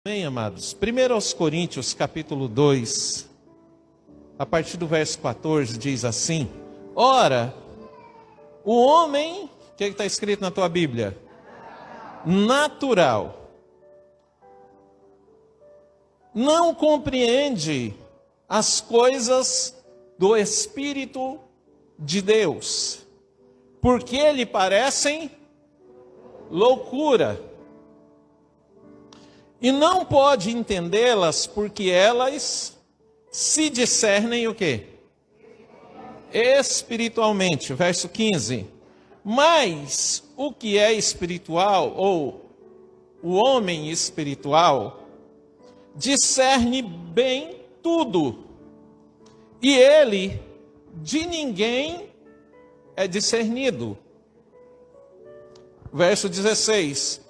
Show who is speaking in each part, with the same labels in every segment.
Speaker 1: Bem, amados, 1 aos Coríntios, capítulo 2, a partir do verso 14, diz assim: Ora, o homem, o que está escrito na tua Bíblia? Natural. Não compreende as coisas do Espírito de Deus, porque lhe parecem loucura. E não pode entendê-las porque elas se discernem o quê? Espiritualmente. Verso 15. Mas o que é espiritual, ou o homem espiritual, discerne bem tudo. E ele de ninguém é discernido. Verso 16.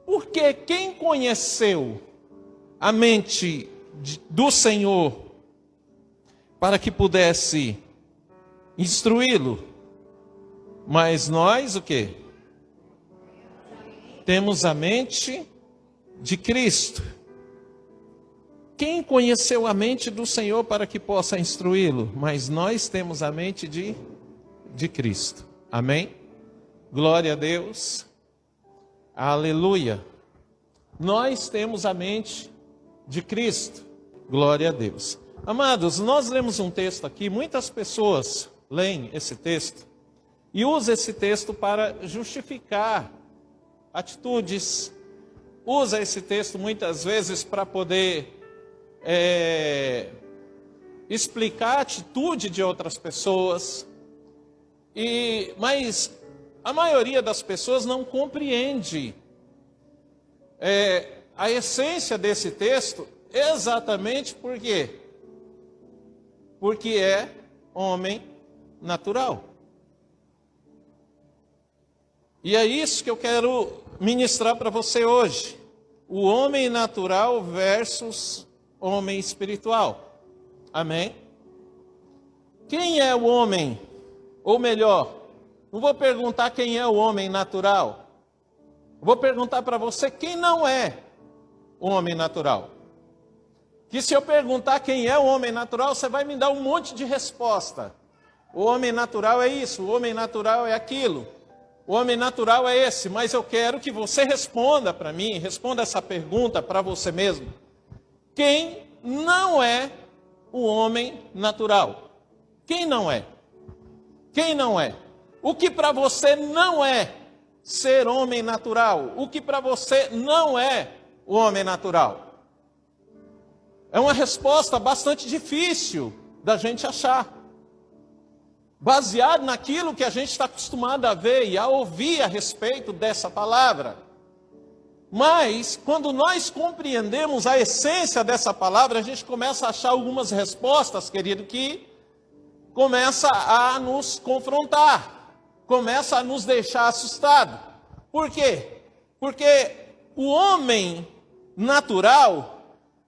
Speaker 1: Porque quem conheceu a mente do Senhor para que pudesse instruí-lo? Mas nós o quê? Temos a mente de Cristo. Quem conheceu a mente do Senhor para que possa instruí-lo? Mas nós temos a mente de Cristo. Amém? Glória a Deus. Aleluia. Nós temos a mente de Cristo. Glória a Deus. Amados, nós lemos um texto aqui, muitas pessoas leem esse texto e usam esse texto para justificar atitudes. Usa esse texto muitas vezes para poder explicar a atitude de outras pessoas. Mas a maioria das pessoas não compreende a essência desse texto, exatamente por quê? Porque é homem natural. E é isso que eu quero ministrar para você hoje. O homem natural versus homem espiritual. Amém? Quem é o homem? Ou melhor, não vou perguntar quem é o homem natural. Vou perguntar para você quem não é o homem natural. Que se eu perguntar quem é o homem natural, você vai me dar um monte de resposta. O homem natural é isso, o homem natural é aquilo. O homem natural é esse, mas eu quero que você responda para mim, responda essa pergunta para você mesmo. Quem não é o homem natural? Quem não é? Quem não é? O que para você não é ser homem natural? O que para você não é o homem natural? É uma resposta bastante difícil da gente achar. Baseado naquilo que a gente está acostumado a ver e a ouvir a respeito dessa palavra. Mas, quando nós compreendemos a essência dessa palavra, a gente começa a achar algumas respostas, querido, que começa a nos confrontar. Começa a nos deixar assustados. Por quê? Porque o homem natural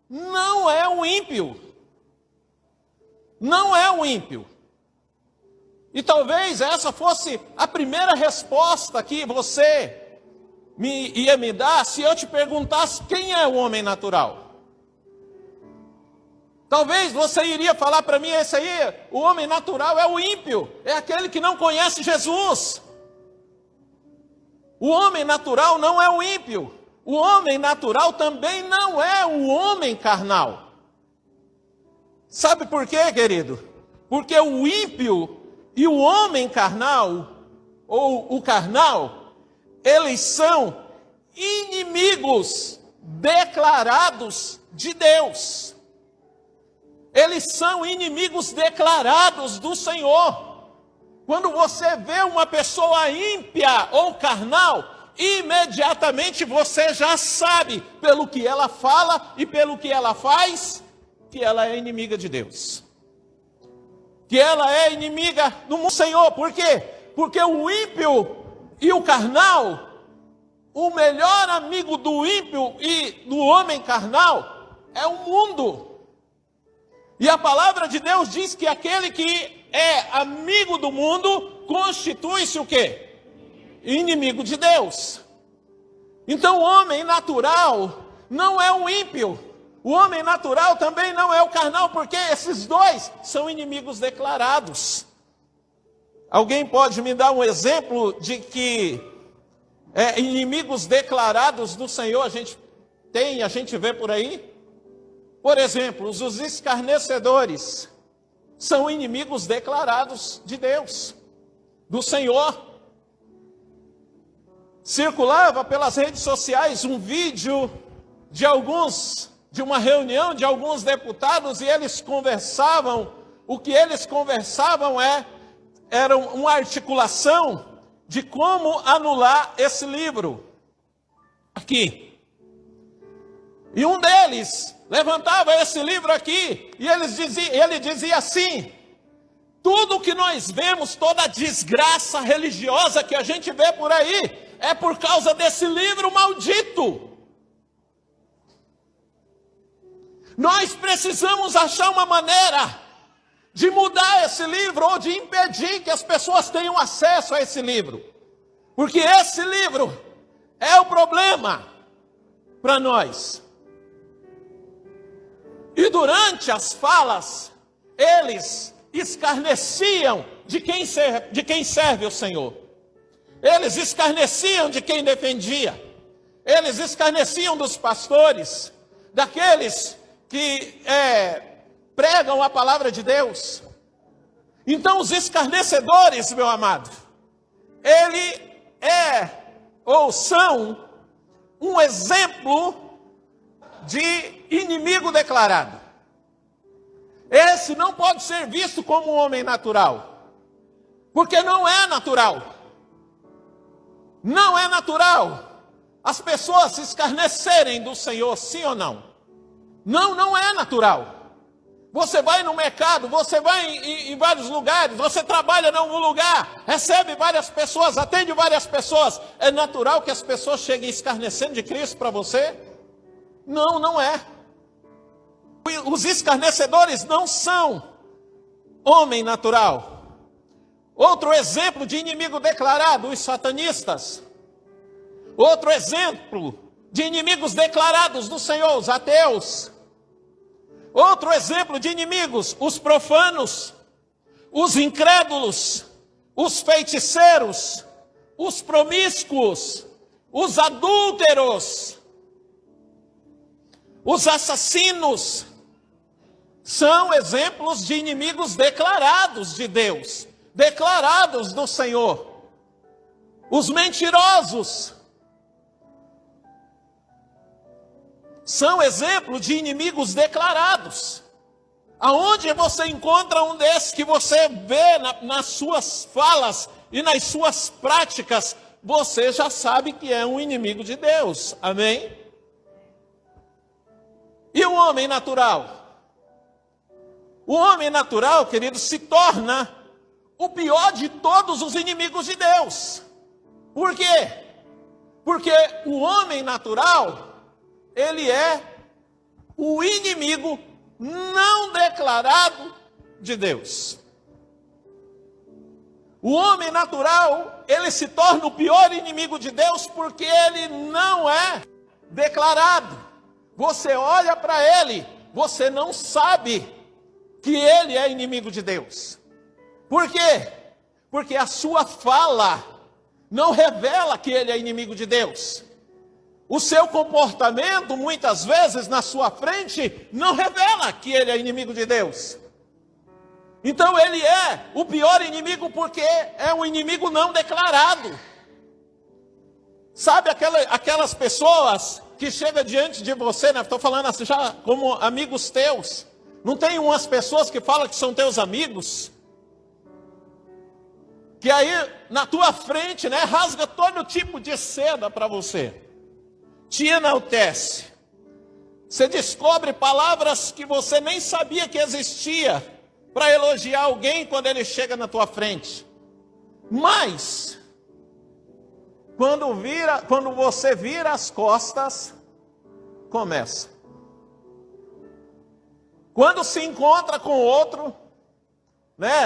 Speaker 1: não é o ímpio. Não é o ímpio. E talvez essa fosse a primeira resposta que você ia me dar se eu te perguntasse quem é o homem natural. Talvez você iria falar para mim, esse aí, o homem natural é o ímpio, é aquele que não conhece Jesus. O homem natural não é o ímpio. O homem natural também não é o homem carnal. Sabe por quê, querido? Porque o ímpio e o homem carnal, ou o carnal, eles são inimigos declarados de Deus. Eles são inimigos declarados do Senhor. Quando você vê uma pessoa ímpia ou carnal, imediatamente você já sabe, pelo que ela fala e pelo que ela faz, que ela é inimiga de Deus. Que ela é inimiga do Senhor. Por quê? Porque o ímpio e o carnal, o melhor amigo do ímpio e do homem carnal é o mundo. E a palavra de Deus diz que aquele que é amigo do mundo constitui-se o quê? Inimigo de Deus. Então o homem natural não é o ímpio. O homem natural também não é o carnal, porque esses dois são inimigos declarados. Alguém pode me dar um exemplo de que inimigos declarados do Senhor a gente vê por aí? Por exemplo, os escarnecedores são inimigos declarados de Deus, do Senhor. Circulava pelas redes sociais um vídeo de uma reunião de alguns deputados, e eles conversavam, o que eles conversavam era uma articulação de como anular esse livro aqui. E um deles levantava esse livro aqui, e ele dizia assim: tudo que nós vemos, toda a desgraça religiosa que a gente vê por aí, é por causa desse livro maldito. Nós precisamos achar uma maneira de mudar esse livro, ou de impedir que as pessoas tenham acesso a esse livro. Porque esse livro é o problema para nós. E durante as falas, eles escarneciam de quem serve o Senhor. Eles escarneciam de quem defendia. Eles escarneciam dos pastores, daqueles que pregam a palavra de Deus. Então os escarnecedores, meu amado, são um exemplo de inimigo declarado. Esse não pode ser visto como um homem natural, porque não é natural. Não é natural as pessoas se escarnecerem do Senhor, sim ou não? Não é natural. Você vai no mercado, você vai em vários lugares, você trabalha em algum lugar, recebe várias pessoas, atende várias pessoas. É natural que as pessoas cheguem escarnecendo de Cristo para você? Não é. Os escarnecedores não são homem natural. Outro exemplo de inimigo declarado, os satanistas. Outro exemplo de inimigos declarados do Senhor, os ateus. Outro exemplo de inimigos, os profanos, os incrédulos, os feiticeiros, os promíscuos, os adúlteros, os assassinos. São exemplos de inimigos declarados de Deus, declarados do Senhor. Os mentirosos são exemplos de inimigos declarados. Aonde você encontra um desses que você vê nas suas falas e nas suas práticas, você já sabe que é um inimigo de Deus. Amém? E o homem natural? O homem natural, querido, se torna o pior de todos os inimigos de Deus. Por quê? Porque o homem natural, ele é o inimigo não declarado de Deus. O homem natural, ele se torna o pior inimigo de Deus porque ele não é declarado. Você olha para ele, você não sabe que ele é inimigo de Deus. Por quê? Porque a sua fala não revela que ele é inimigo de Deus. O seu comportamento, muitas vezes, na sua frente, não revela que ele é inimigo de Deus. Então ele é o pior inimigo porque é um inimigo não declarado. Sabe aquelas pessoas que chegam diante de você, né? Estou falando assim, já como amigos teus. Não tem umas pessoas que falam que são teus amigos? Que aí, na tua frente, né, rasga todo tipo de seda para você. Te enaltece. Você descobre palavras que você nem sabia que existia para elogiar alguém quando ele chega na tua frente. Mas, quando você vira as costas, começa. Quando se encontra com outro, né,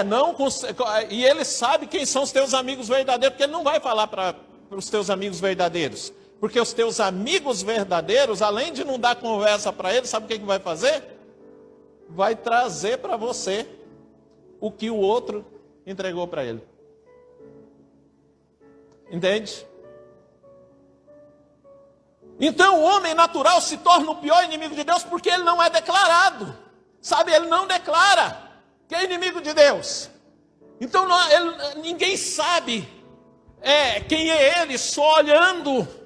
Speaker 1: e ele sabe quem são os teus amigos verdadeiros, porque ele não vai falar para os teus amigos verdadeiros. Porque os teus amigos verdadeiros, além de não dar conversa para eles, sabe o que vai fazer? Vai trazer para você o que o outro entregou para ele. Entende? Então o homem natural se torna o pior inimigo de Deus porque ele não é declarado. Sabe, ele não declara que é inimigo de Deus. Então ninguém sabe quem é ele, só olhando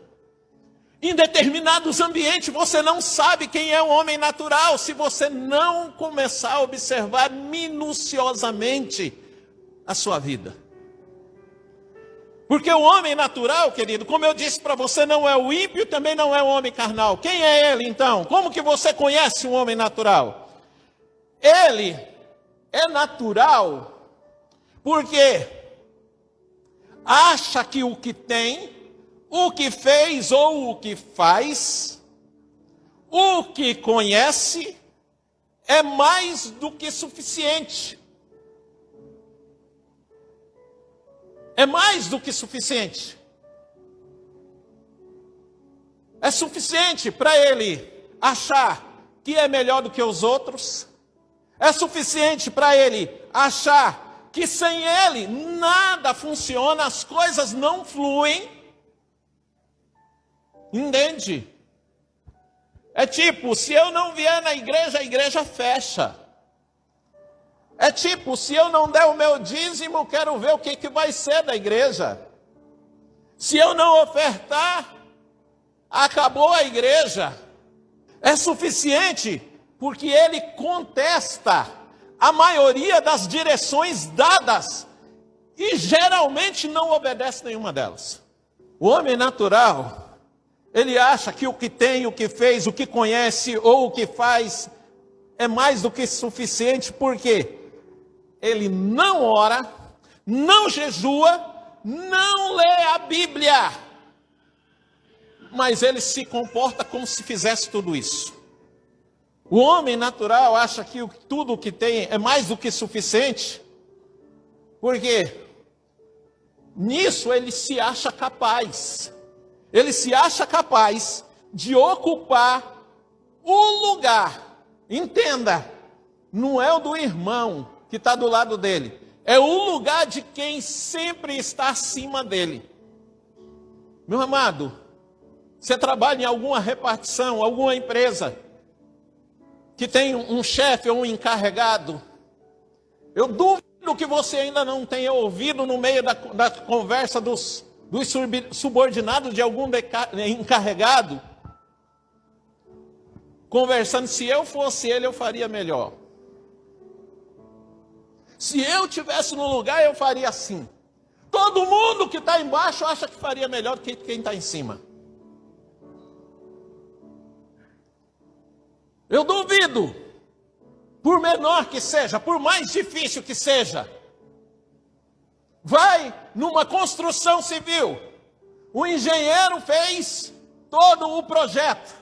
Speaker 1: em determinados ambientes. Você não sabe quem é o homem natural se você não começar a observar minuciosamente a sua vida. Porque o homem natural, querido, como eu disse para você, não é o ímpio, também não é o homem carnal. Quem é ele então? Como que você conhece o homem natural? Ele é natural porque acha que o que tem, o que fez ou o que faz, o que conhece, é mais do que suficiente. É mais do que suficiente. É suficiente para ele achar que é melhor do que os outros. É suficiente para ele achar que sem ele nada funciona, as coisas não fluem. Entende? É tipo, se eu não vier na igreja, a igreja fecha. É tipo, se eu não der o meu dízimo, quero ver o que vai ser da igreja. Se eu não ofertar, acabou a igreja. É suficiente porque ele contesta a maioria das direções dadas e geralmente não obedece nenhuma delas. O homem natural, ele acha que o que tem, o que fez, o que conhece ou o que faz é mais do que suficiente, porque ele não ora, não jejua, não lê a Bíblia, mas ele se comporta como se fizesse tudo isso. O homem natural acha que tudo o que tem é mais do que suficiente, porque nisso ele se acha capaz. Ele se acha capaz de ocupar o lugar. Entenda, não é o do irmão que está do lado dele, é o lugar de quem sempre está acima dele. Meu amado, você trabalha em alguma repartição, alguma empresa, que tem um chefe ou um encarregado, eu duvido que você ainda não tenha ouvido no meio da conversa dos subordinados de algum encarregado, conversando, se eu fosse ele, eu faria melhor. Se eu estivesse no lugar, eu faria assim. Todo mundo que está embaixo acha que faria melhor do que quem está em cima. Eu duvido, por menor que seja, por mais difícil que seja, vai numa construção civil, o engenheiro fez todo o projeto,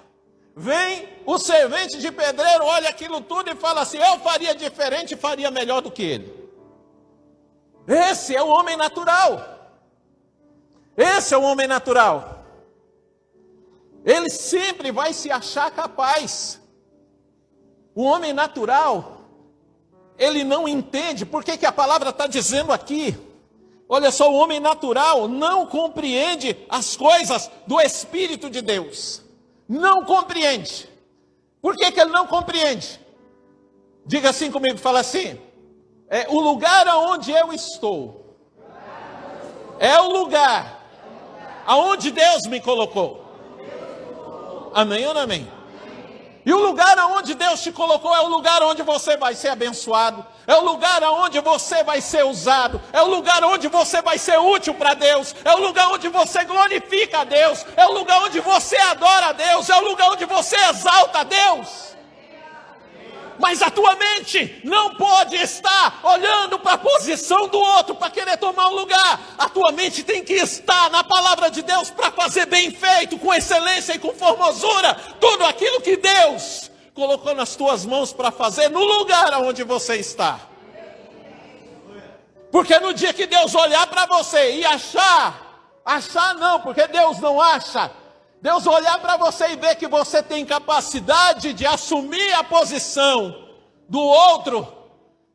Speaker 1: vem o servente de pedreiro, olha aquilo tudo e fala assim, eu faria diferente e faria melhor do que ele. Esse é o homem natural. Esse é o homem natural. Ele sempre vai se achar capaz. O homem natural, ele não entende. Por que a palavra está dizendo aqui? Olha só, o homem natural não compreende as coisas do Espírito de Deus. Não compreende. Por que ele não compreende? Diga assim comigo, fala assim. É o lugar aonde eu estou. É o lugar aonde Deus me colocou. Amém ou não amém? E o lugar aonde Deus te colocou é o lugar onde você vai ser abençoado. É o lugar onde você vai ser usado. É o lugar onde você vai ser útil para Deus. É o lugar onde você glorifica a Deus. É o lugar onde você adora a Deus. É o lugar onde você exalta a Deus. Mas a tua mente não pode estar olhando para a posição do outro para querer tomar um lugar. A tua mente tem que estar na palavra de Deus para fazer bem feito, com excelência e com formosura, tudo aquilo que Deus colocou nas tuas mãos para fazer no lugar onde você está. Porque no dia que Deus olhar para você e achar não, porque Deus não acha, Deus olhar para você e ver que você tem capacidade de assumir a posição do outro,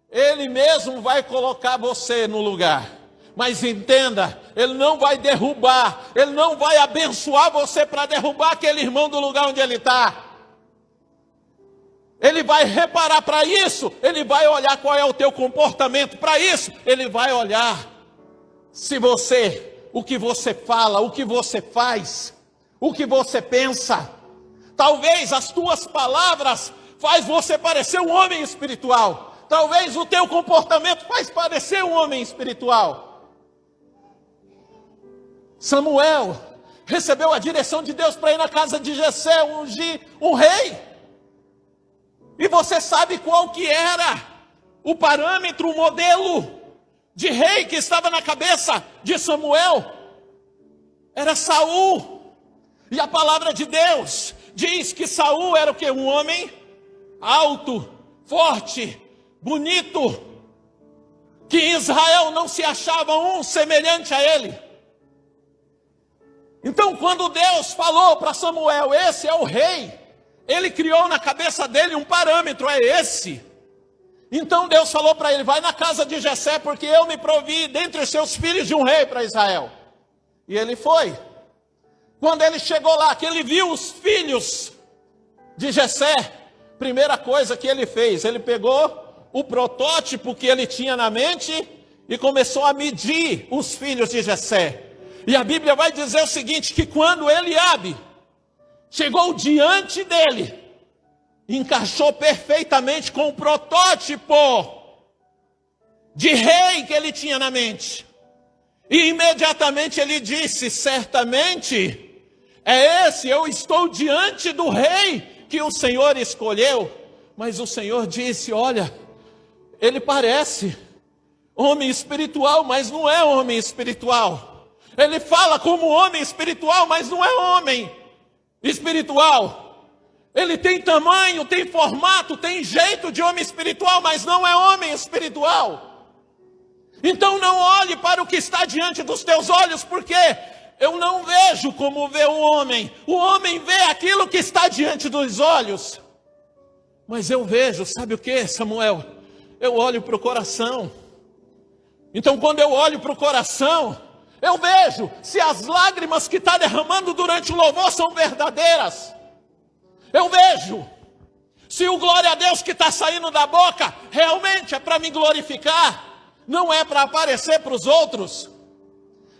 Speaker 1: Ele mesmo vai colocar você no lugar. Mas entenda, Ele não vai derrubar, Ele não vai abençoar você para derrubar aquele irmão do lugar onde ele está. Ele vai reparar para isso, Ele vai olhar qual é o teu comportamento para isso, Ele vai olhar se você, o que você fala, o que você faz, o que você pensa. Talvez as tuas palavras faz você parecer um homem espiritual. Talvez o teu comportamento faz parecer um homem espiritual. Samuel recebeu a direção de Deus para ir na casa de Jessé, ungir um rei. E você sabe qual que era o parâmetro, o modelo de rei que estava na cabeça de Samuel? Era Saul. E a palavra de Deus diz que Saul era o quê? Um homem alto, forte, bonito, que em Israel não se achava um semelhante a ele. Então, quando Deus falou para Samuel, esse é o rei, Ele criou na cabeça dele um parâmetro, é esse. Então Deus falou para ele, vai na casa de Jessé, porque eu me provi dentre os seus filhos de um rei para Israel. E ele foi. Quando ele chegou lá, que ele viu os filhos de Jessé, primeira coisa que ele fez, ele pegou o protótipo que ele tinha na mente e começou a medir os filhos de Jessé. E a Bíblia vai dizer o seguinte, que quando Eliabe chegou diante dele, encaixou perfeitamente com o protótipo de rei que ele tinha na mente. E imediatamente ele disse, certamente, é esse, eu estou diante do rei que o Senhor escolheu. Mas o Senhor disse, olha, ele parece homem espiritual, mas não é homem espiritual. Ele fala como homem espiritual, mas não é homem espiritual. Ele tem tamanho, tem formato, tem jeito de homem espiritual, mas não é homem espiritual. Então não olhe para o que está diante dos teus olhos, porque eu não vejo como vê o homem. O homem vê aquilo que está diante dos olhos. Mas eu vejo, sabe o que, Samuel? Eu olho para o coração. Então quando eu olho para o coração, eu vejo se as lágrimas que está derramando durante o louvor são verdadeiras. Eu vejo se o glória a Deus que está saindo da boca realmente é para me glorificar, não é para aparecer para os outros.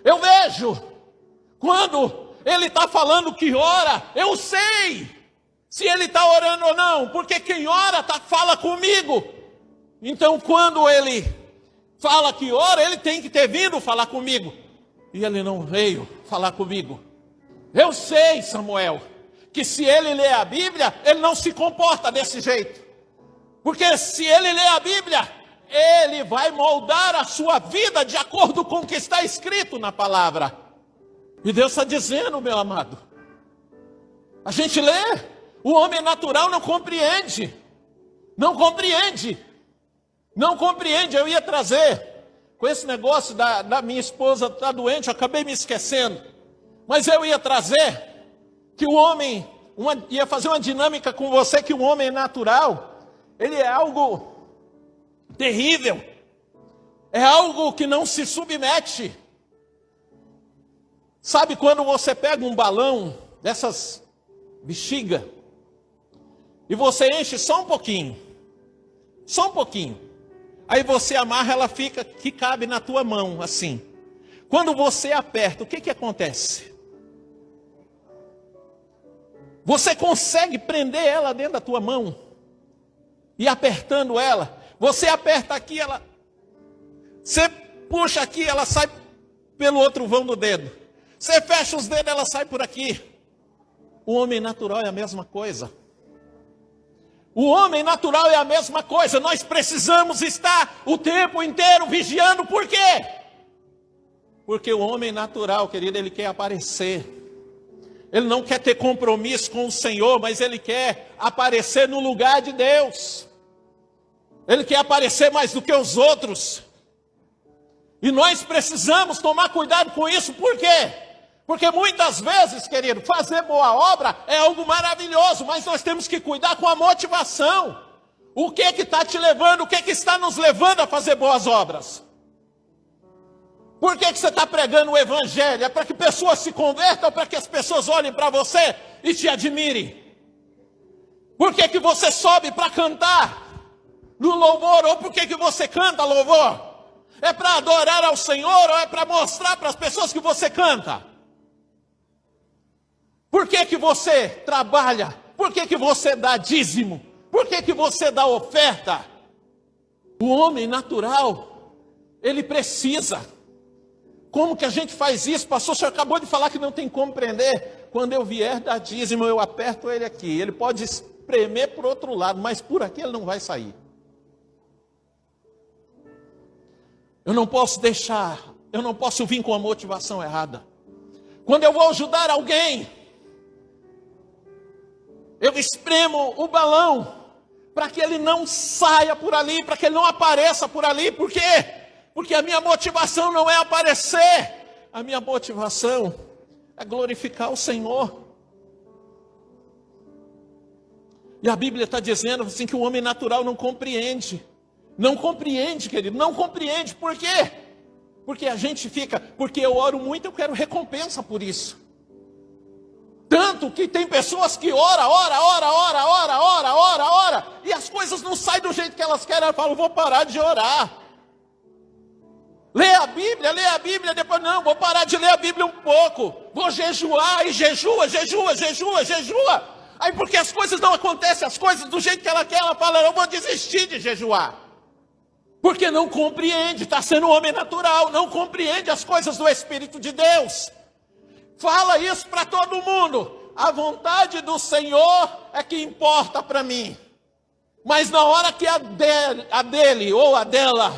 Speaker 1: Eu vejo quando ele está falando que ora, eu sei se ele está orando ou não, porque quem ora fala comigo. Então quando ele fala que ora, ele tem que ter vindo falar comigo. E ele não veio falar comigo. Eu sei, Samuel, que se ele lê a Bíblia, ele não se comporta desse jeito. Porque se ele lê a Bíblia, ele vai moldar a sua vida de acordo com o que está escrito na palavra. E Deus está dizendo, meu amado, a gente lê, o homem natural não compreende. Não compreende. Não compreende. Eu ia trazer, com esse negócio da minha esposa estar doente, eu acabei me esquecendo. Mas eu ia trazer que o homem, ia fazer uma dinâmica com você, que o homem natural, ele é algo terrível. É algo que não se submete. Sabe quando você pega um balão dessas bexiga e você enche só um pouquinho. Só um pouquinho. Aí você amarra, ela fica que cabe na tua mão, assim. Quando você aperta, o que acontece? Você consegue prender ela dentro da tua mão. E apertando ela, você aperta aqui, ela... Você puxa aqui, ela sai pelo outro vão do dedo. Você fecha os dedos, ela sai por aqui. O homem natural é a mesma coisa. O homem natural é a mesma coisa. Nós precisamos estar o tempo inteiro vigiando. Por quê? Porque o homem natural, querido, ele quer aparecer. Ele não quer ter compromisso com o Senhor, mas ele quer aparecer no lugar de Deus. Ele quer aparecer mais do que os outros. E nós precisamos tomar cuidado com isso. Por quê? Porque muitas vezes, querido, fazer boa obra é algo maravilhoso, mas nós temos que cuidar com a motivação. O que está te levando, o que está nos levando a fazer boas obras? Por que você está pregando o evangelho? É para que pessoas se convertam ou para que as pessoas olhem para você e te admirem? Por que você sobe para cantar no louvor? Ou por que você canta louvor? É para adorar ao Senhor ou é para mostrar para as pessoas que você canta? Por que você trabalha? Por que você dá dízimo? Por que você dá oferta? O homem natural, ele precisa. Como que a gente faz isso? Pastor, o senhor acabou de falar que não tem como prender. Quando eu vier dar dízimo, eu aperto ele aqui. Ele pode espremer por outro lado, mas por aqui ele não vai sair. Eu não posso vir com a motivação errada. Quando eu vou ajudar alguém, eu espremo o balão para que ele não saia por ali, para que ele não apareça por ali. Por quê? Porque a minha motivação não é aparecer. A minha motivação é glorificar o Senhor. E a Bíblia está dizendo assim que o homem natural não compreende. Não compreende, querido, não compreende. Por quê? Porque a gente fica, porque eu oro muito, eu quero recompensa por isso. Tanto que tem pessoas que ora, e as coisas não saem do jeito que elas querem. Elas falam, vou parar de orar. Lê a Bíblia, depois não, vou parar de ler a Bíblia um pouco. Vou jejuar, e jejua. Aí porque as coisas não acontecem, as coisas do jeito que ela quer, ela fala, eu vou desistir de jejuar. Porque não compreende, está sendo um homem natural, não compreende as coisas do Espírito de Deus. Fala isso para todo mundo. A vontade do Senhor é que importa para mim. Mas na hora que a dele ou a dela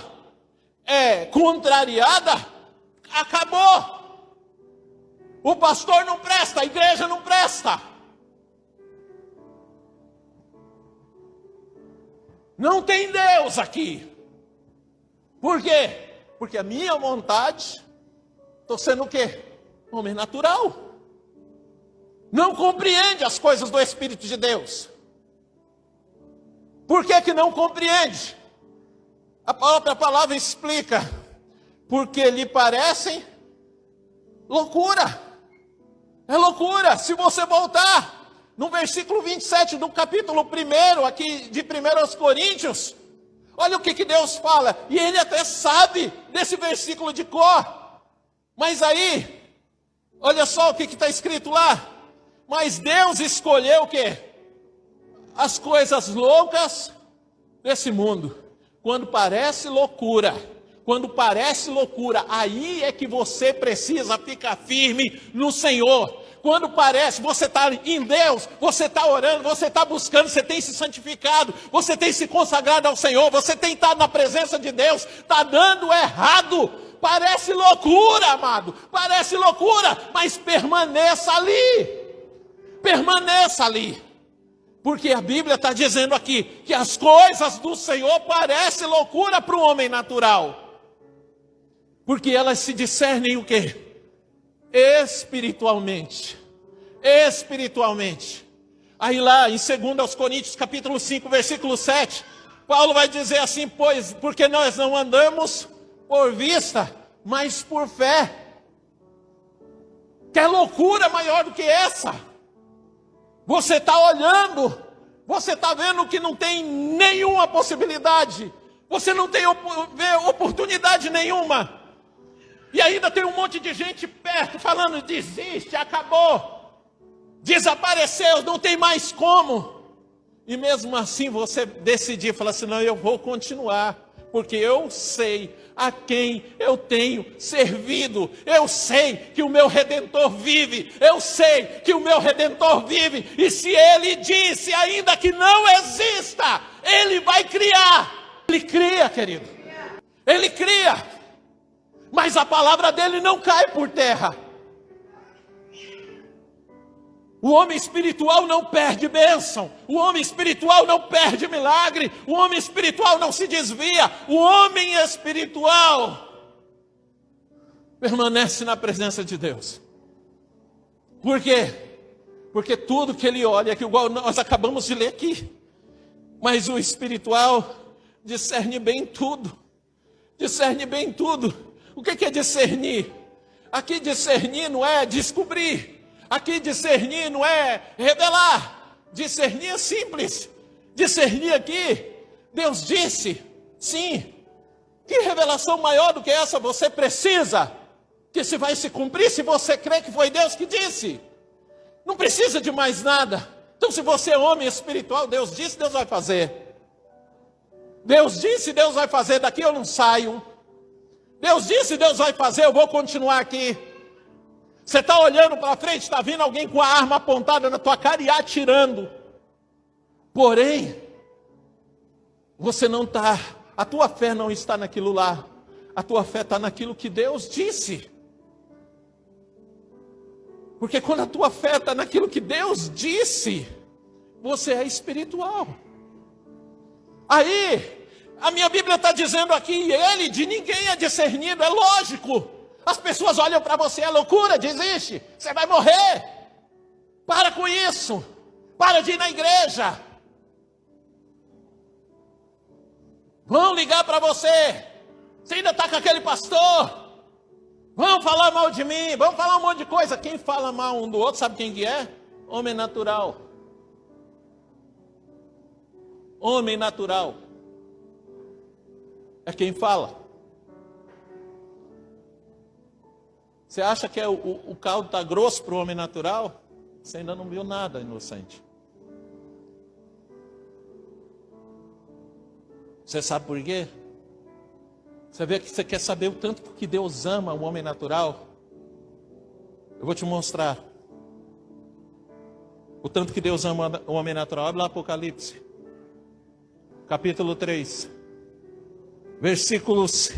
Speaker 1: é contrariada, acabou. O pastor não presta, a igreja não presta. Não tem Deus aqui. Por quê? Porque a minha vontade, estou sendo o quê? Homem natural. Não compreende as coisas do Espírito de Deus. Por que não compreende? A própria palavra explica. Porque lhe parecem loucura. É loucura. Se você voltar no versículo 27 do capítulo 1 aqui de 1 Coríntios, olha o que Deus fala. E ele até sabe desse versículo de cor. Mas aí, olha só o que está escrito lá. Mas Deus escolheu o quê? As coisas loucas desse mundo. Quando parece loucura, aí é que você precisa ficar firme no Senhor. Quando parece, você está em Deus, você está orando, você está buscando, você tem se santificado, você tem se consagrado ao Senhor, você tem estado na presença de Deus, está dando errado. Parece loucura, amado, parece loucura, mas permaneça ali. Permaneça ali. Porque a Bíblia está dizendo aqui que as coisas do Senhor parecem loucura para o homem natural. Porque elas se discernem o quê? Espiritualmente. Aí lá em 2 Coríntios capítulo 5, versículo 7, Paulo vai dizer assim, porque nós não andamos por vista, mas por fé. Que loucura maior do que essa? Você está olhando, você está vendo que não tem nenhuma possibilidade, você não tem oportunidade nenhuma, e ainda tem um monte de gente perto falando, desiste, acabou, desapareceu, não tem mais como, e mesmo assim você decidir, falar assim, não, eu vou continuar, porque eu sei a quem eu tenho servido, eu sei que o meu Redentor vive, e se Ele disse ainda que não exista, Ele vai criar. Ele cria, querido, Ele cria, mas a palavra dele não cai por terra. O homem espiritual não perde bênção, o homem espiritual não perde milagre, o homem espiritual não se desvia, o homem espiritual permanece na presença de Deus. Por quê? Porque tudo que ele olha, que igual nós acabamos de ler aqui, mas o espiritual discerne bem tudo. Discerne bem tudo. O que é discernir? Aqui discernir não é descobrir. Aqui discernir não é revelar. Discernir é simples. Discernir aqui, Deus disse, sim. Que revelação maior do que essa você precisa? Que se vai se cumprir se você crê que foi Deus que disse. Não precisa de mais nada. Então se você é homem espiritual, Deus disse, Deus vai fazer. Deus disse, Deus vai fazer, daqui eu não saio. Deus disse, Deus vai fazer, eu vou continuar aqui. Você está olhando para frente, está vindo alguém com a arma apontada na tua cara e atirando. Porém, você não está, a tua fé não está naquilo lá. A tua fé está naquilo que Deus disse. Porque quando a tua fé está naquilo que Deus disse, você é espiritual. Aí, a minha Bíblia está dizendo aqui, ele de ninguém é discernido, é lógico. As pessoas olham para você, é loucura, desiste, você vai morrer. Para com isso, para de ir na igreja. Vão ligar para você, você ainda está com aquele pastor. Vão falar mal de mim, vão falar um monte de coisa. Quem fala mal um do outro, sabe quem que é? Homem natural. Homem natural. É quem fala. Você acha que o caldo está grosso para o homem natural? Você ainda não viu nada, inocente. Você sabe por quê? Você vê que você quer saber o tanto que Deus ama o homem natural? Eu vou te mostrar. O tanto que Deus ama o homem natural. Abre lá Apocalipse. Capítulo 3. Versículos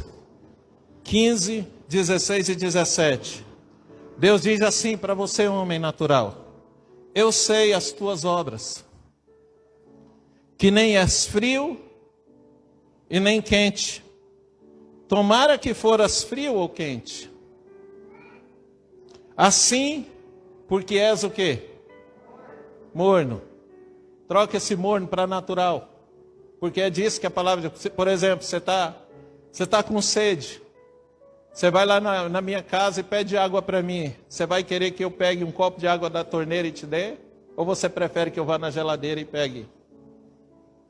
Speaker 1: 15, 16 e 17. Deus diz assim para você, homem natural. Eu sei as tuas obras. Que nem és frio e nem quente. Tomara que foras frio ou quente. Assim, porque és o quê? Morno. Troca esse morno para natural. Porque é disso que a palavra... Por exemplo, você tá com sede. Você vai lá na minha casa e pede água para mim. Você vai querer que eu pegue um copo de água da torneira e te dê? Ou você prefere que eu vá na geladeira e pegue?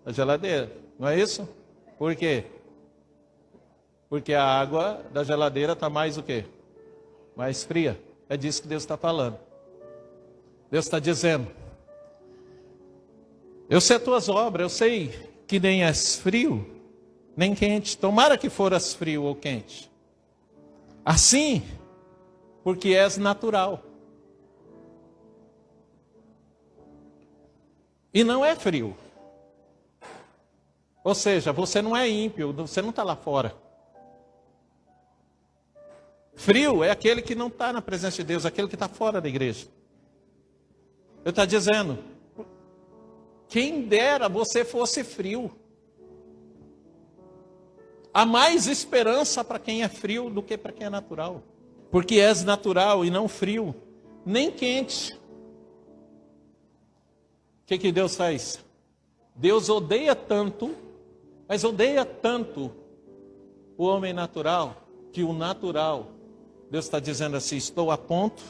Speaker 1: A geladeira, não é isso? Por quê? Porque a água da geladeira está mais o quê? Mais fria. É disso que Deus está falando. Deus está dizendo. Eu sei as tuas obras, eu sei que nem és frio, nem quente. Tomara que foras frio ou quente. Assim, porque és natural. E não é frio. Ou seja, você não é ímpio, você não está lá fora. Frio é aquele que não está na presença de Deus, aquele que está fora da igreja. Ele está dizendo, quem dera você fosse frio. Há mais esperança para quem é frio do que para quem é natural. Porque és natural e não frio, nem quente. O que Deus faz? Deus odeia tanto, mas odeia tanto o homem natural, que o natural... Deus está dizendo assim, estou a ponto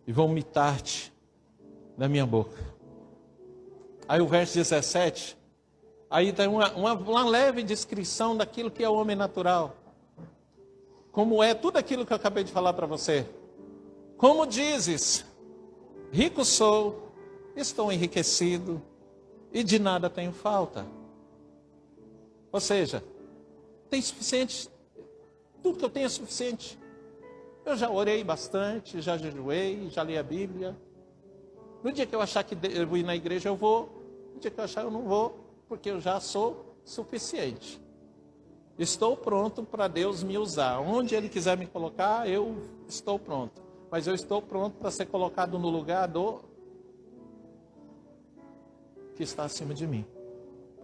Speaker 1: e vou vomitar-te da minha boca. Aí o verso 17, aí tem uma leve descrição daquilo que é o homem natural. Como é tudo aquilo que eu acabei de falar para você. Como dizes, rico sou, estou enriquecido e de nada tenho falta. Ou seja, tem suficiente... Tudo que eu tenho é suficiente. Eu já orei bastante, já jejuei, já li a Bíblia. No dia que eu achar que eu vou ir na igreja, eu vou. No dia que eu achar, eu não vou, porque eu já sou suficiente. Estou pronto para Deus me usar. Onde Ele quiser me colocar, eu estou pronto. Mas eu estou pronto para ser colocado no lugar do que está acima de mim.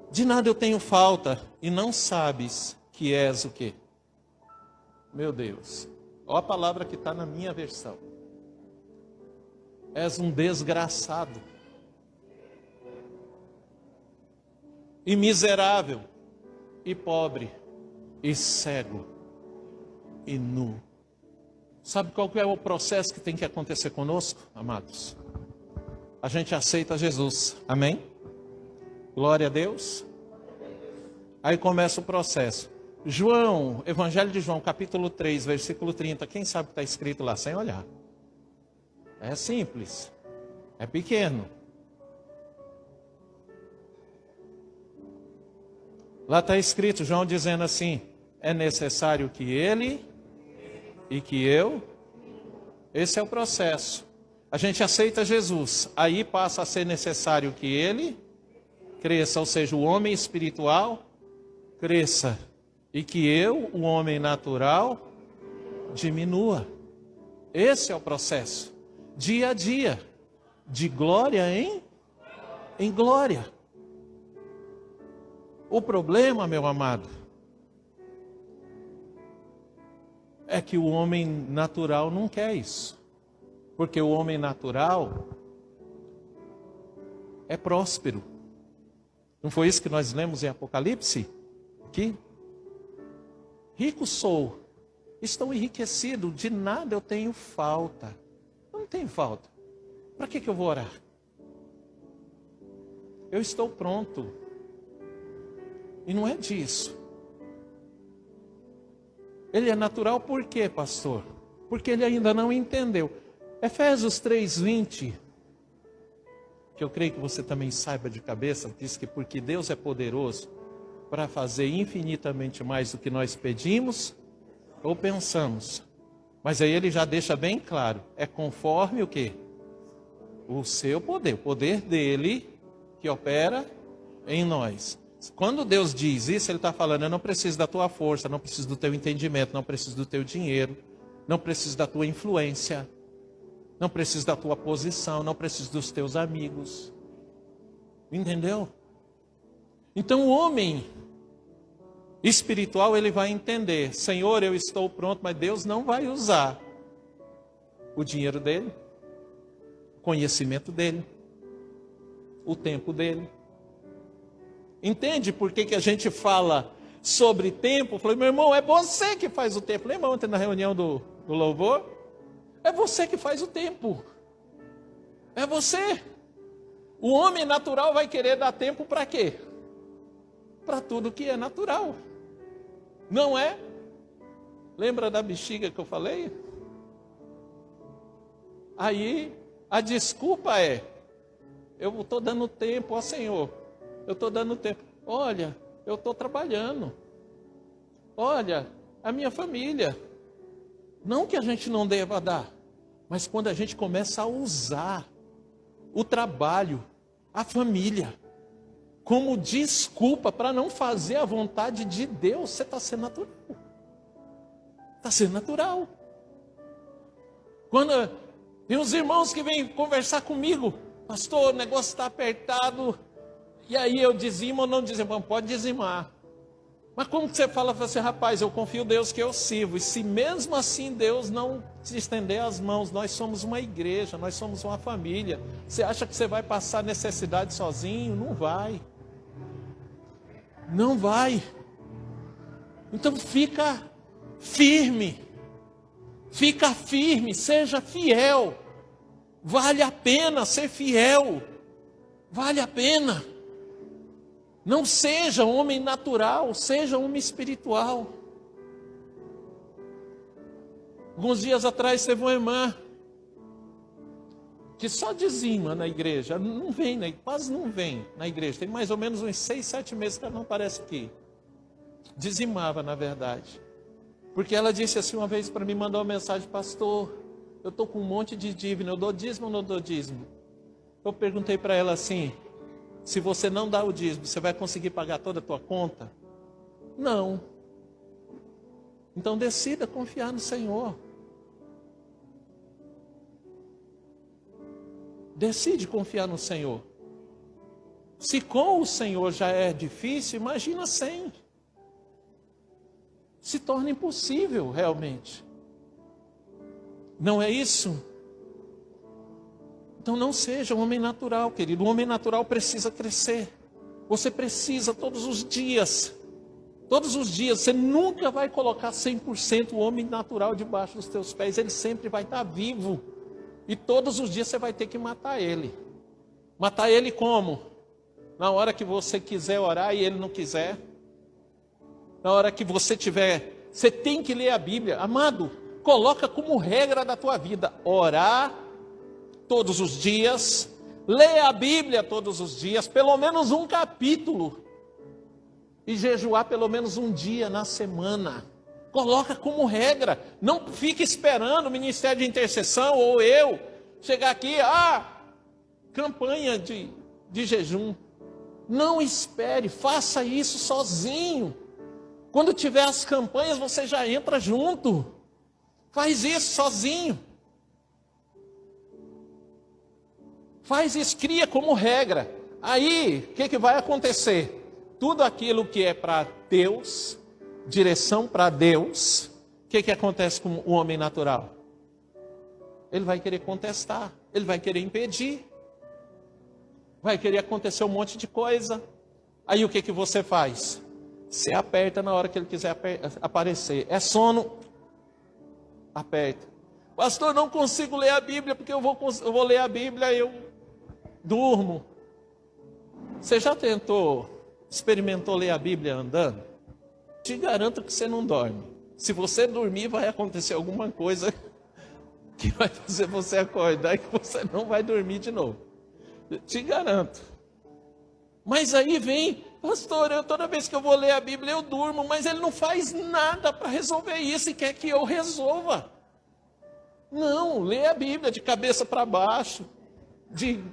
Speaker 1: De nada eu tenho falta e não sabes que és o quê? Meu Deus, olha a palavra que está na minha versão. És um desgraçado. E miserável, e pobre, e cego, e nu. Sabe qual que é o processo que tem que acontecer conosco, amados? A gente aceita Jesus, amém? Glória a Deus. Aí começa o processo. João, Evangelho de João, capítulo 3, versículo 30. Quem sabe o que está escrito lá sem olhar? É simples, é pequeno. Lá está escrito, João dizendo assim: é necessário que ele e que eu. Esse é o processo. A gente aceita Jesus, aí passa a ser necessário que ele cresça, ou seja, o homem espiritual cresça, e que eu, o homem natural, diminua. Esse é o processo, dia a dia, de glória em glória. O problema, meu amado, é que o homem natural não quer isso. Porque o homem natural é próspero. Não foi isso que nós lemos em Apocalipse? Aqui. Rico sou, estou enriquecido, de nada eu tenho falta. Eu não tenho falta. Para que eu vou orar? Eu estou pronto. E não é disso. Ele é natural por quê, pastor? Porque ele ainda não entendeu. Efésios 3:20, que eu creio que você também saiba de cabeça, diz que porque Deus é poderoso para fazer infinitamente mais do que nós pedimos ou pensamos. Mas aí ele já deixa bem claro, é conforme o quê? O seu poder, o poder dele que opera em nós. Quando Deus diz isso, ele está falando, eu não preciso da tua força, não preciso do teu entendimento, não preciso do teu dinheiro, não preciso da tua influência, não preciso da tua posição, não preciso dos teus amigos. Entendeu? Então o homem espiritual, ele vai entender, Senhor, eu estou pronto, mas Deus não vai usar o dinheiro dele, o conhecimento dele, o tempo dele. Entende por que a gente fala sobre tempo? Eu falei, meu irmão, é você que faz o tempo. Lembra ontem na reunião do louvor? É você que faz o tempo. É você. O homem natural vai querer dar tempo para quê? Para tudo que é natural. Não é? Lembra da bexiga que eu falei? Aí a desculpa é, eu estou dando tempo ao Senhor. Eu estou dando tempo. Olha, eu estou trabalhando. Olha, a minha família. Não que a gente não deva dar, mas quando a gente começa a usar o trabalho, a família, como desculpa para não fazer a vontade de Deus, você está sendo natural. Está sendo natural. Quando tem uns irmãos que vêm conversar comigo, pastor, o negócio está apertado. E aí eu dizimo ou não dizimo? Pode dizimar. Mas como que você fala assim, rapaz, eu confio em Deus que eu sirvo. E se mesmo assim Deus não te estender as mãos, nós somos uma igreja, nós somos uma família. Você acha que você vai passar necessidade sozinho? Não vai. Não vai. Então fica firme. Fica firme, seja fiel. Vale a pena ser fiel. Vale a pena. Não seja um homem natural, seja um homem espiritual. Alguns dias atrás teve uma irmã que só dizima na igreja, não vem, né? Quase não vem na igreja. Tem mais ou menos uns 6, 7 meses que ela não aparece aqui. Dizimava, na verdade. Porque ela disse assim uma vez para mim, mandou uma mensagem, pastor, eu estou com um monte de dívida, eu dou dízimo ou não dou dízimo? Eu perguntei para ela assim, se você não dá o dízimo, você vai conseguir pagar toda a tua conta? Não. Então decida confiar no Senhor. Decide confiar no Senhor. Se com o Senhor já é difícil, imagina sem. Se torna impossível realmente. Não é isso? Então não seja um homem natural, querido. O homem natural precisa crescer. Você precisa todos os dias. Todos os dias. Você nunca vai colocar 100% o homem natural debaixo dos teus pés. Ele sempre vai estar vivo. E todos os dias você vai ter que matar ele. Matar ele como? Na hora que você quiser orar e ele não quiser. Na hora que você tiver... Você tem que ler a Bíblia. Amado, coloca como regra da tua vida. Orar todos os dias. Ler a Bíblia todos os dias. Pelo menos um capítulo. E jejuar pelo menos um dia na semana. Coloca como regra. Não fique esperando o ministério de intercessão ou eu chegar aqui, campanha de jejum. Não espere, faça isso sozinho. Quando tiver as campanhas, você já entra junto. Faz isso sozinho. Faz isso, cria como regra. Aí, o que vai acontecer? Tudo aquilo que é para Deus, direção para Deus, o que acontece com o homem natural? Ele vai querer contestar, ele vai querer impedir, vai querer acontecer um monte de coisa. Aí o que você faz? Você aperta na hora que ele quiser aparecer. É sono, aperta. Pastor, não consigo ler a Bíblia, porque eu vou ler a Bíblia e eu durmo. Você já experimentou ler a Bíblia andando? Te garanto que você não dorme. Se você dormir, vai acontecer alguma coisa que vai fazer você acordar e que você não vai dormir de novo. Te garanto. Mas aí vem, pastor, toda vez que eu vou ler a Bíblia eu durmo, mas ele não faz nada para resolver isso e quer que eu resolva. Não, lê a Bíblia de cabeça para baixo, de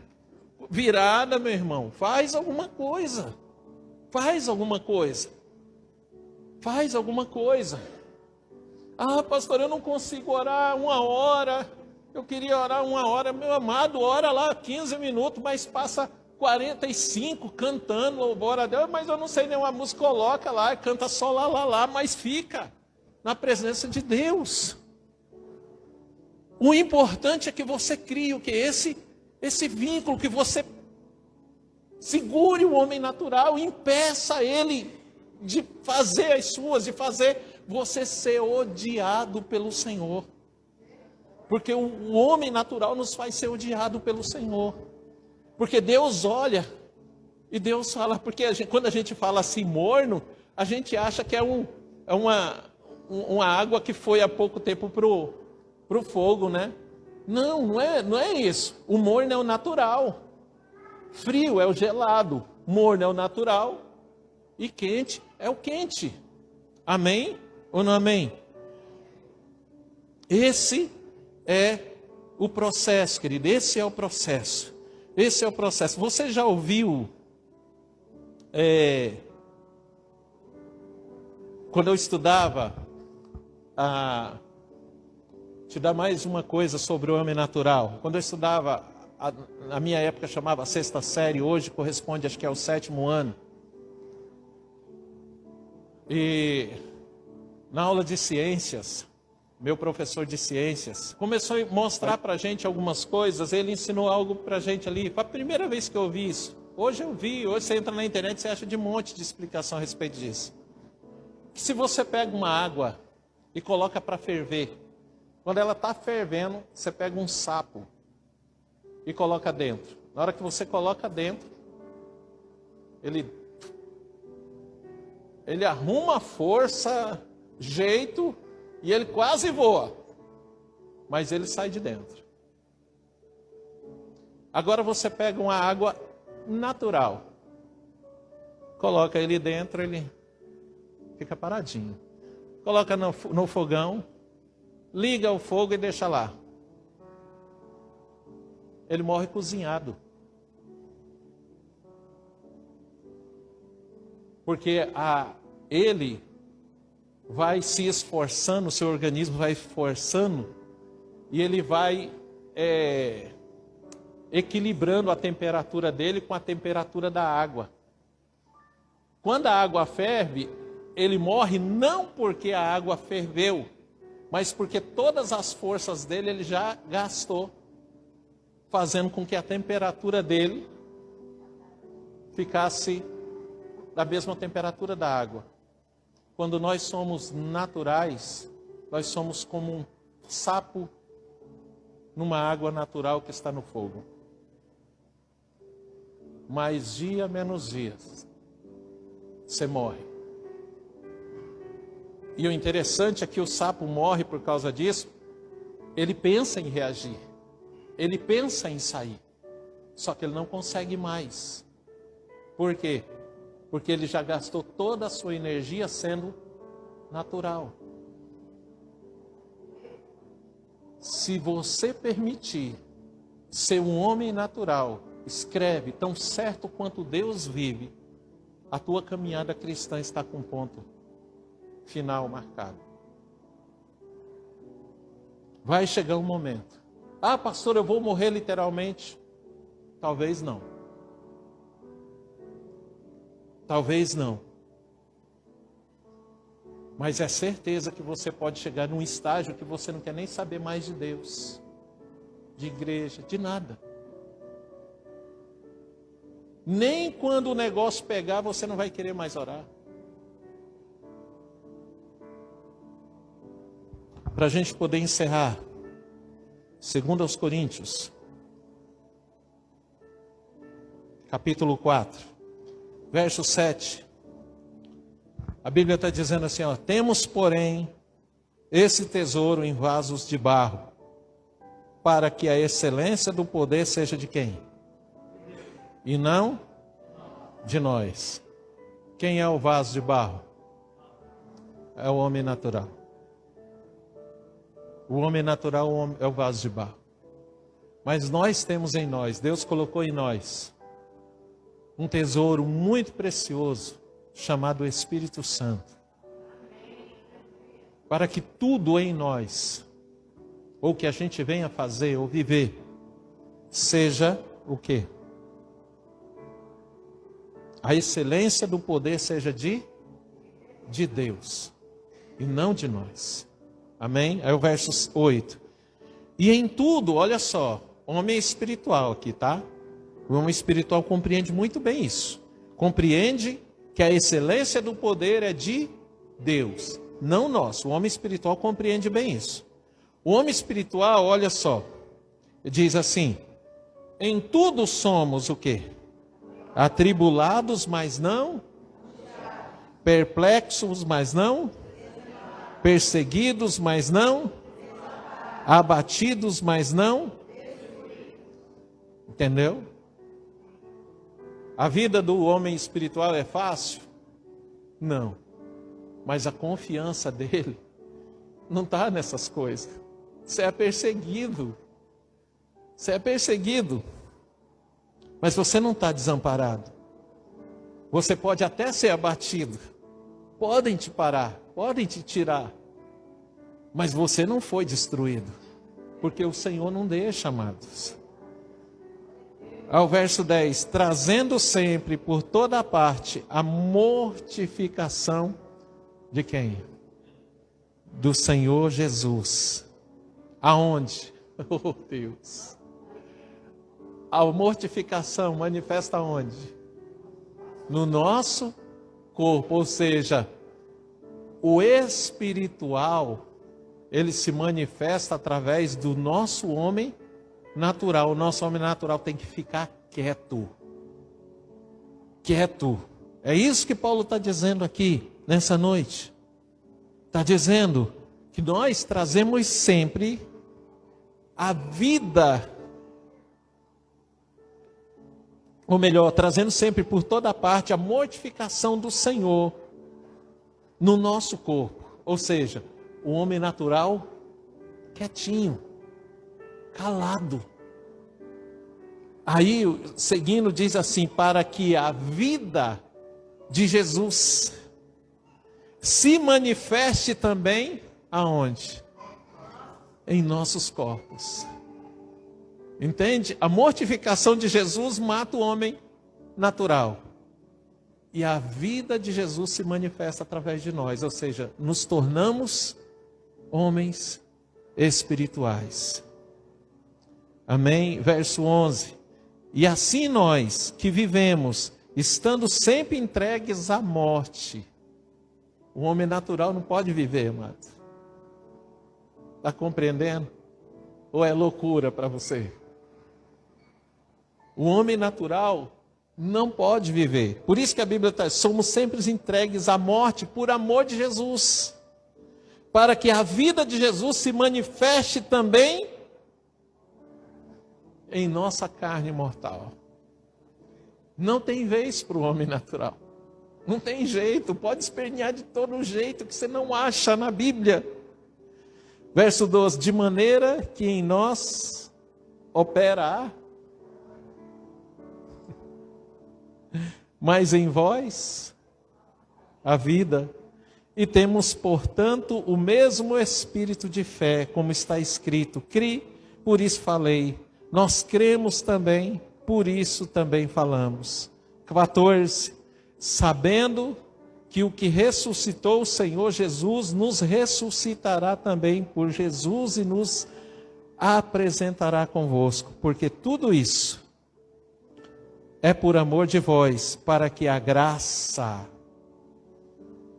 Speaker 1: virada, meu irmão. Faz alguma coisa. Faz alguma coisa. Faz alguma coisa. Pastor, eu não consigo orar 1 hora. Eu queria orar 1 hora. Meu amado, ora lá 15 minutos, mas passa 45 cantando louvor a Deus. Mas eu não sei nenhuma música, coloca lá, canta só lá, mas fica na presença de Deus. O importante é que você crie o que? Esse vínculo, que você segure o homem natural, impeça ele de fazer as suas, de fazer você ser odiado pelo Senhor. Porque o homem natural nos faz ser odiado pelo Senhor. Porque Deus olha e Deus fala, porque quando a gente fala assim morno, a gente acha que é uma água que foi há pouco tempo pro fogo, né? Não é isso. O morno é o natural. Frio é o gelado. Morno é o natural. E quente é o quente. Amém ou não amém? Esse é o processo, querido. Esse é o processo. Esse é o processo. Você já ouviu... quando eu estudava... te dar mais uma coisa sobre o homem natural. Quando eu estudava, na minha época chamava 6ª série, hoje corresponde acho que ao 7º ano. E na aula de ciências, meu professor de ciências começou a mostrar para a gente algumas coisas. Ele ensinou algo para a gente ali. Foi a primeira vez que eu vi isso. Hoje você entra na internet e você acha de um monte de explicação a respeito disso. Que se você pega uma água e coloca para ferver, quando ela está fervendo, você pega um sapo e coloca dentro. Na hora que você coloca dentro, ele arruma força, jeito, e ele quase voa. Mas ele sai de dentro. Agora você pega uma água natural, coloca ele dentro, ele fica paradinho. Coloca no fogão, liga o fogo e deixa lá. Ele morre cozinhado. Porque ele vai se esforçando, o seu organismo vai esforçando, e ele vai equilibrando a temperatura dele com a temperatura da água. Quando a água ferve, ele morre não porque a água ferveu, mas porque todas as forças dele ele já gastou. fazendo com que a temperatura dele ficasse da mesma temperatura da água. Quando nós somos naturais, nós somos como um sapo numa água natural que está no fogo. Mais dia, menos dias, você morre. E o interessante é que o sapo morre por causa disso. Ele pensa em reagir, ele pensa em sair, só que ele não consegue mais. Por quê? Porque ele já gastou toda a sua energia sendo natural. Se você permitir ser um homem natural, escreve, tão certo quanto Deus vive, a tua caminhada cristã está com um ponto final marcado. Vai chegar um momento. Ah, pastor, eu vou morrer literalmente? Talvez não. Talvez não. Mas é certeza que você pode chegar num estágio que você não quer nem saber mais de Deus, de igreja, de nada. Nem quando o negócio pegar, você não vai querer mais orar. Para a gente poder encerrar, 2 Coríntios, capítulo 4, verso 7. A Bíblia está dizendo assim, ó, temos, porém, esse tesouro em vasos de barro, para que a excelência do poder seja de quem? E não de nós. Quem é o vaso de barro? É o homem natural. O homem natural é o vaso de barro. Mas nós temos em nós, Deus colocou em nós, um tesouro muito precioso, chamado Espírito Santo. Para que tudo em nós, ou que a gente venha fazer ou viver, seja o quê? A excelência do poder seja de Deus, e não de nós. Amém? Aí o verso 8. E em tudo, olha só, homem espiritual aqui, tá? O homem espiritual compreende muito bem isso. Compreende que a excelência do poder é de Deus, não nosso. O homem espiritual compreende bem isso. O homem espiritual, olha só, diz assim, em tudo somos o quê? Atribulados, mas não. Perplexos, mas não. Perseguidos, mas não. Abatidos, mas não. Entendeu? A vida do homem espiritual é fácil? Não. Mas a confiança dele não está nessas coisas. Você é perseguido. Você é perseguido. Mas você não está desamparado. Você pode até ser abatido. Podem te parar, podem te tirar. Mas você não foi destruído. Porque o Senhor não deixa, amados. Ao verso 10, trazendo sempre por toda parte a mortificação de quem? Do Senhor Jesus. Aonde? Oh Deus. A mortificação manifesta onde? No nosso corpo, ou seja, o espiritual, ele se manifesta através do nosso homem natural. O nosso homem natural tem que ficar quieto. Quieto. É isso que Paulo está dizendo aqui, nessa noite. Está dizendo que nós trazemos sempre a vida, ou melhor, trazendo sempre por toda parte a mortificação do Senhor no nosso corpo. Ou seja, o homem natural quietinho, calado. Aí, seguindo, diz assim, para que a vida de Jesus se manifeste também, aonde? Em nossos corpos. Entende? A mortificação de Jesus mata o homem natural. E a vida de Jesus se manifesta através de nós. Ou seja, nos tornamos homens espirituais. Amém? Verso 11. E assim nós que vivemos, estando sempre entregues à morte. O homem natural não pode viver, amados. Está compreendendo? Ou é loucura para você? O homem natural não pode viver. Por isso que a Bíblia está, somos sempre entregues à morte por amor de Jesus. Para que a vida de Jesus se manifeste também em nossa carne mortal. Não tem vez para o homem natural. Não tem jeito, pode espernear de todo jeito que você não acha na Bíblia. Verso 12, de maneira que em nós opera mas em vós a vida. E temos, portanto, o mesmo espírito de fé, como está escrito, cri, por isso falei. Nós cremos também, por isso também falamos. 14, sabendo que o que ressuscitou o Senhor Jesus nos ressuscitará também por Jesus e nos apresentará convosco, porque tudo isso é por amor de vós, para que a graça,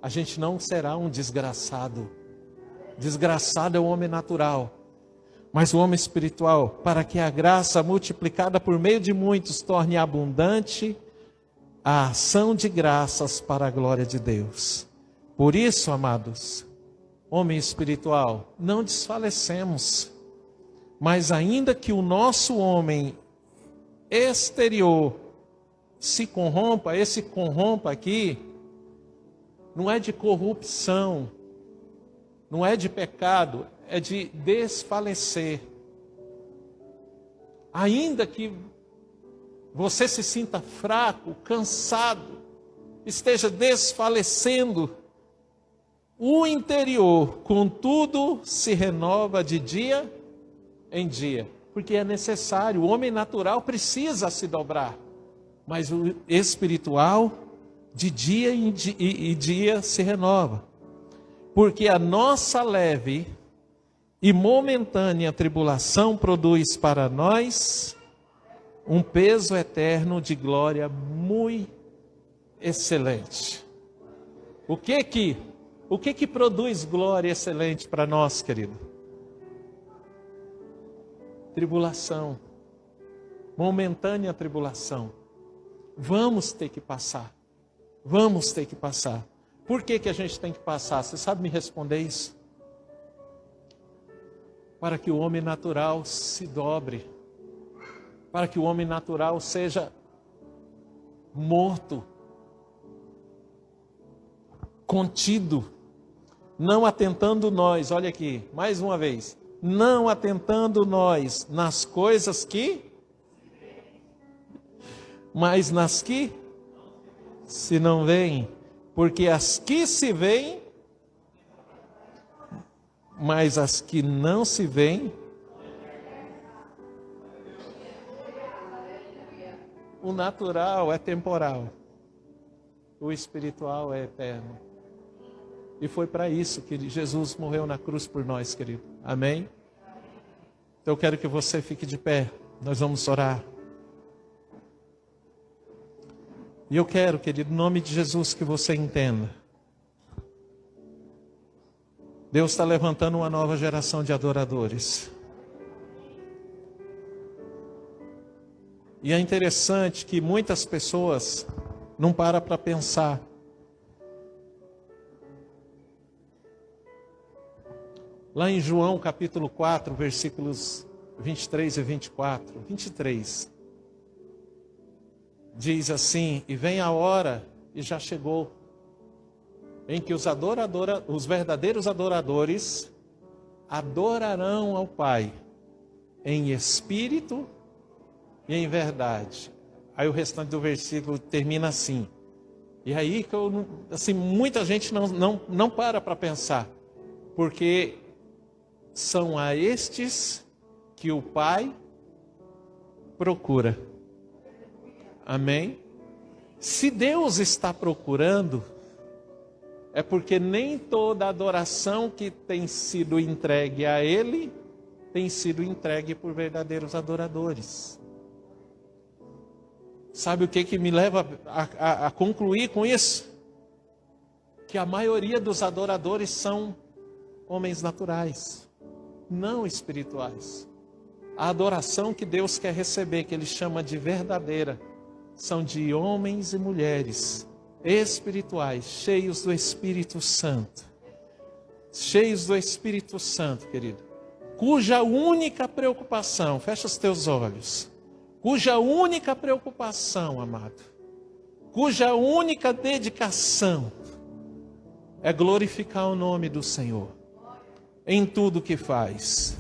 Speaker 1: a gente não será um desgraçado. Desgraçado é o homem natural, mas o homem espiritual, para que a graça multiplicada por meio de muitos torne abundante a ação de graças para a glória de Deus. Por isso, amados, homem espiritual, não desfalecemos, mas ainda que o nosso homem exterior se corrompa, esse corrompa aqui, não é de corrupção, não é de pecado, é de desfalecer. Ainda que você se sinta fraco, cansado, esteja desfalecendo, o interior, contudo, se renova de dia em dia, porque é necessário, o homem natural precisa se dobrar, mas o espiritual, de dia em dia se renova, porque a nossa leve e momentânea tribulação produz para nós um peso eterno de glória muito excelente. O que produz glória excelente para nós, querido? Tribulação, momentânea tribulação. Vamos ter que passar. Vamos ter que passar. Por que a gente tem que passar? Você sabe me responder isso? Para que o homem natural se dobre. Para que o homem natural seja morto. Contido. Não atentando nós, olha aqui, mais uma vez. Não atentando nós nas coisas que... mas nas que se não veem, porque as que se veem, mas as que não se veem, o natural é temporal, o espiritual é eterno. E foi para isso que Jesus morreu na cruz por nós, querido. Amém? Então eu quero que você fique de pé, nós vamos orar. E eu quero, querido, em nome de Jesus, que você entenda. Deus está levantando uma nova geração de adoradores. E é interessante que muitas pessoas não param para pensar. Lá em João capítulo 4, versículos 23 e 24, 23. Diz assim, e vem a hora, e já chegou, em que os verdadeiros adoradores adorarão ao Pai, em espírito e em verdade. Aí o restante do versículo termina assim. E aí que assim, muita gente não para pensar, porque são a estes que o Pai procura. Amém? Se Deus está procurando, é porque nem toda adoração que tem sido entregue a Ele tem sido entregue por verdadeiros adoradores. Sabe o que me leva a concluir com isso? Que a maioria dos adoradores são homens naturais, não espirituais. A adoração que Deus quer receber, que Ele chama de verdadeira, são de homens e mulheres espirituais, cheios do Espírito Santo. Cheios do Espírito Santo, querido. Cuja única preocupação, fecha os teus olhos, cuja única preocupação, amado, cuja única dedicação é glorificar o nome do Senhor em tudo que faz.